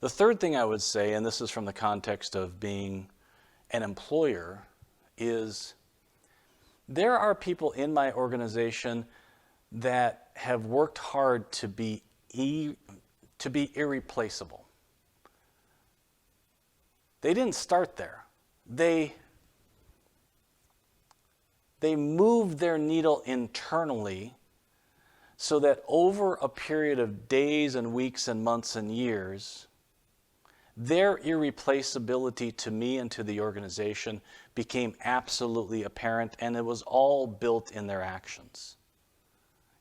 The third thing I would say, and this is from the context of being an employer, is there are people in my organization that have worked hard to be irreplaceable. They didn't start there. They moved their needle internally so that over a period of days and weeks and months and years, their irreplaceability to me and to the organization became absolutely apparent, and it was all built in their actions.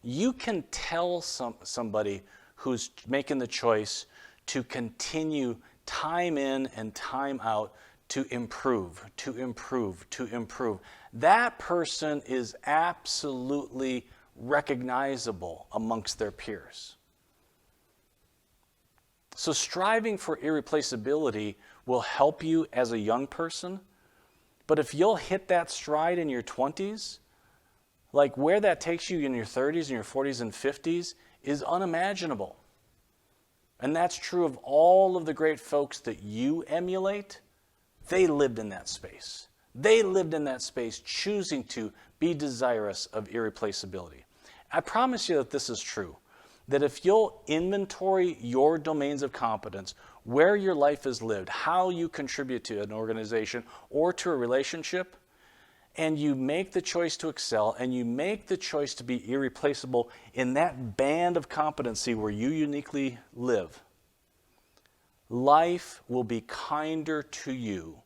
You can tell somebody who's making the choice to continue time in and time out to improve, to improve, to improve. That person is absolutely recognizable amongst their peers. So striving for irreplaceability will help you as a young person, but if you'll hit that stride in your 20s, like where that takes you in your 30s and your 40s and 50s is unimaginable. And that's true of all of the great folks that you emulate. They lived in that space. They lived in that space choosing to be desirous of irreplaceability. I promise you that this is true. That if you'll inventory your domains of competence, where your life is lived, how you contribute to an organization or to a relationship, and you make the choice to excel, and you make the choice to be irreplaceable in that band of competency where you uniquely live, life will be kinder to you